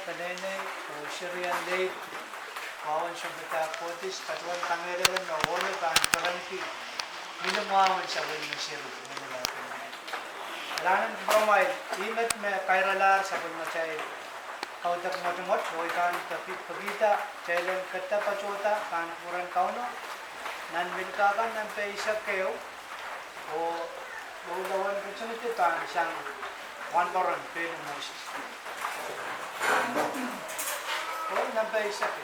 peneinei o Syrian late wawan syabata Podis Pedrus tangelelan na wala kan karanti minumwawan sa wein ng siru Kelahngen bromai imet me kairalar sabun macai kautak motomot boy kan tapi pagita chailen katta pachota kan puran kauno nan milka kan nan peisak keo o lawan kecemete kan sang one paron pelu Moses o nan peisak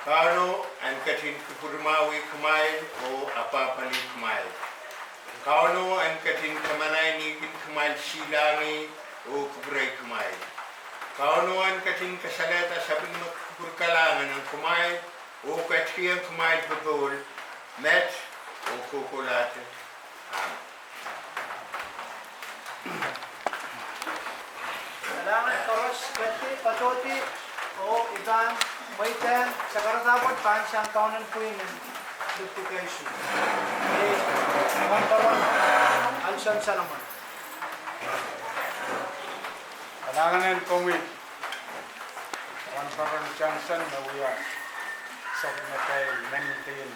Kauno an katin kupurmawi kumail o apapali kumail. Kauno an katin kamanai nikin kumail silangi o kuburai kumail. Kauno an katin kasalata sabing makupurkalangan ang kumail o katiyang kumail pagul met o kukulate. Amen. Kelahngen koaros kati patoti o iban waitan sakaratapat pansang kaunan puinin duplication. One Alison Solomon. Kelahngen komit one paron Johnson na uya sa matay maintain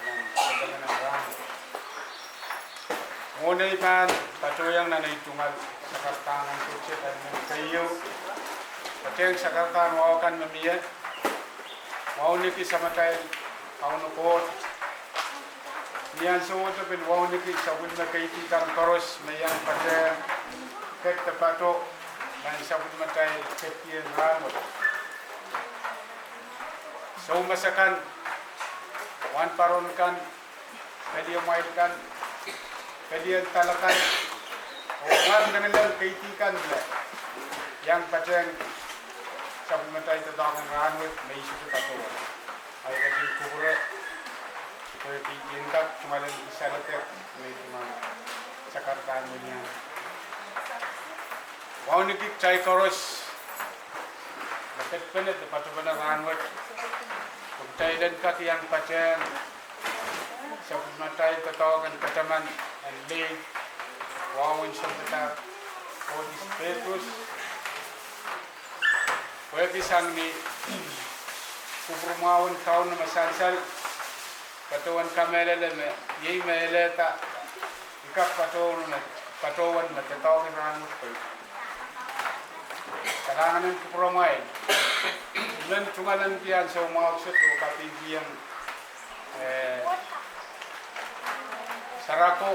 ng pagkakanang ngunay pan patuyang na naitungal sa kartangan kutsi at ng kayo patuyang sa kartangan wawakan mamiyat ohnek sa matay kaunukot niyan suwot pin ohnek sa win na kaiti kan koaros mayang patuyang ket tapato ng sa win matay ketien ramot so masakan wan paron kan pwede umayad kan pwede talakan o nga nalang kaitikan nila yang patuyang sa pumatay ito daw ng ranwit may isu ito patuwa ay kating kubura pwede pintak kumalang isa later may tumang sa kartaan mo niya wow nikik chay koaros lapit pinit patuwa ng ranwit kung taylan ka tiyang patuyang sa pumatay ito daw ng keseman and lead wawin sa kita Podis Pedrus pwede sang ni kuprumawin kaun na masansal patuwan kamelele me yay meleta ikap patuwan matatawin rangut ko Kelahngen kuprumawin ilan tungalan diyan sa umawsot o kapigiyang sarako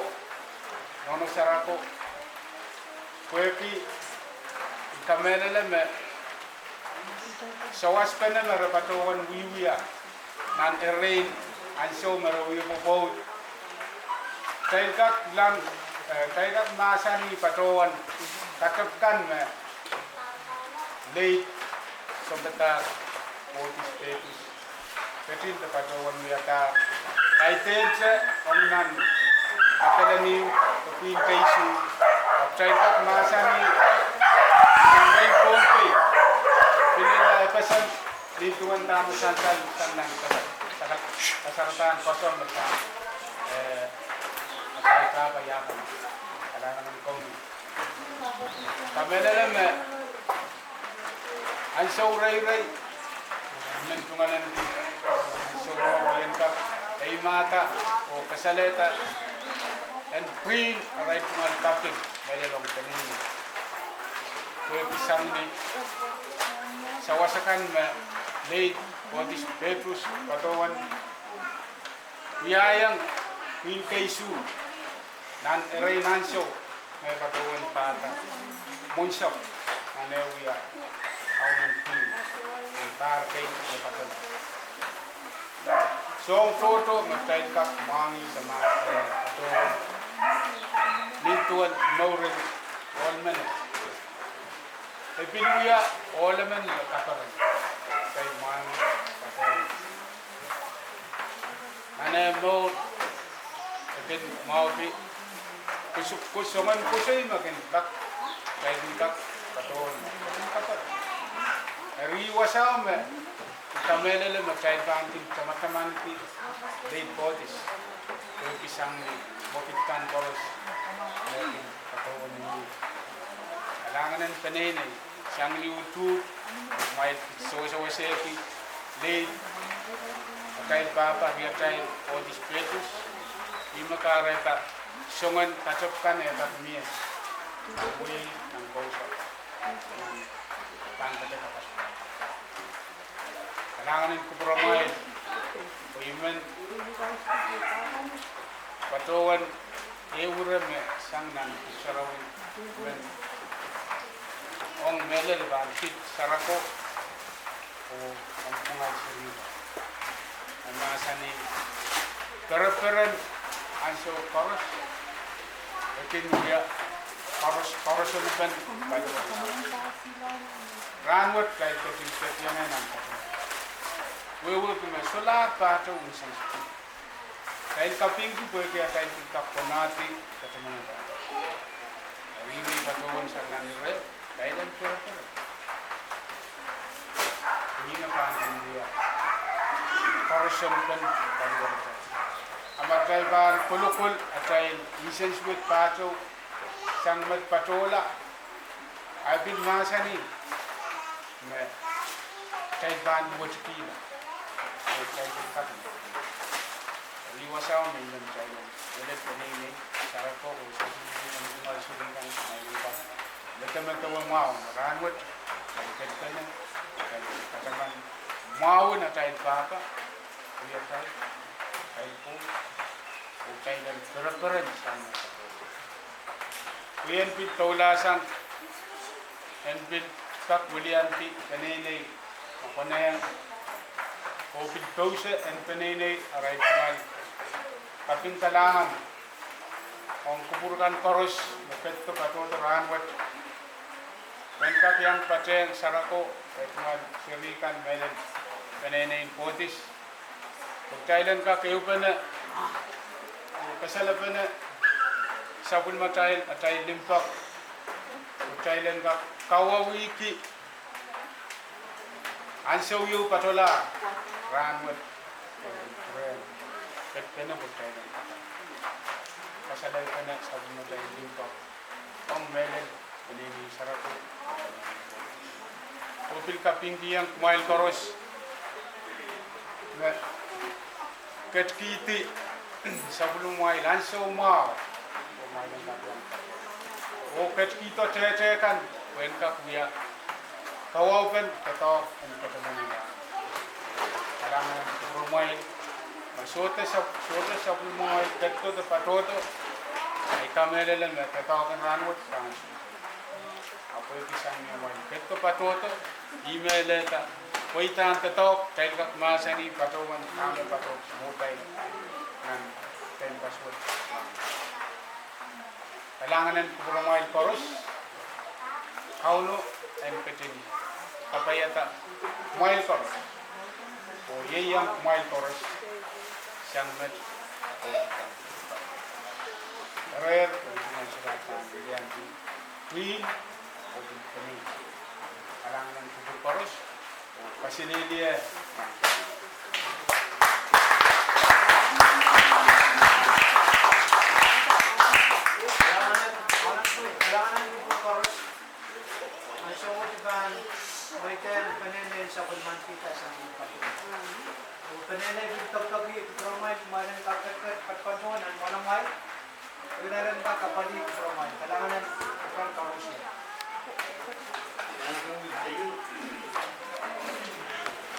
nono sarako pwede kamelele me sawas pa na marapatuan wiwiya nan erain ansou marawiyo po boat kaikat masa ni patuan takapkan me late sombata Podis Pedrus ketin ta patuan wiyata kaitense omnan Kelahngen kaping kaisu kaikat masa ni rain pompe pinila pesan lingkungan tamu santal sanang kasaratan kosong mereka mereka bayakan Kelahngen komit kamelele me ansou ray lingkungan ansou wayan ka ay mata o kasaleta and queen aray kumal Kaping mayroong peneinei pwede pisang ni sa wasakan late Podis Pedrus patawan wiyayang win kaisu nan eray ansou may patawan pata munsok nane wiya awin pin tar kay patawan so toto magtay kap mangi sa mga patawan lintuan noren olmen e pinuya olmen kakaran kay mangi patawan ane mo epin mau di kusuman kusay makin tak kay tak patawan riwasam kamelele magkay kantin teman-teman di day Podis ko pisang mokitkan koros natin patawan ni Kelahngen peneinei sang liutu may so-so-sepi day kay papa dia kay Podis Pedrus ima kareta songan kacopkan eta dunia ui nang kausa pangkata kapas Kelahngen kupramai iman patawan eurame sang nan sarawin men ong melel ban fit sarako o komwahsi amasani kereperen ansou koaros ekin dia koaros ban ranwat kay ketin petiangan nan wewe kuma sola pato unsang kay Kaping ku pwede kay kaponati keseman ini patawan sa nanire kay lang kereperen ini napan dia koaroson kan pagawin amatay ban kulukul atay license with pato sang magpatola ay pinmasani me kay ban pwilihkihla ay kay kaken liwasaw may lang kay ulit peneinei sarako o sa mga sulingan ay liwa leteman mwahu ranwat kay keseman kay keseman mwahu na tayo papa kuya tayo kayo po o kayo lang kereperen sama kuya pit taulasang pit kak wilianti peneinei ohnek o pit pause and peneinei aray pangal Kaping Kelahngen ong kupurkan koros mepet to patoto ranwat pengkap yang pasehng sarako etmal sirikan melen peneinei Podis pagkailan ka kayo pa na kasala pa na sabon matay atay limpak pagkailan ka kawawiki ansou yu patola ranwat kena pagkailan ka kasala pa na sabon matay limpak ang melen peneinei sarako Opil Kaping yang kumail koros kihdi sebelum wain ansou mau o kihdi to cece kan pengkap dia kawau kan ketok keteman Kelahngen rumai sote sebelum wain ketok to patoto ay kamelele me ketok kan ranwat sans apa pisang wain ketok patoto email ta waitan ketok kay kak masani patawan kami patok mobile nan ten password Kelahngen kupramai koros kauno empetin kapayata mail koros o yang mail koros sang met rare dengan surat panggilan win o peneinei Kelahngen kupur koros pasehng peneinei sa kulman kita sa peneinei pagkagi kupramai kumain kaket patpanon an malamay Kailangan ka kapali from Kelahngen kan koaros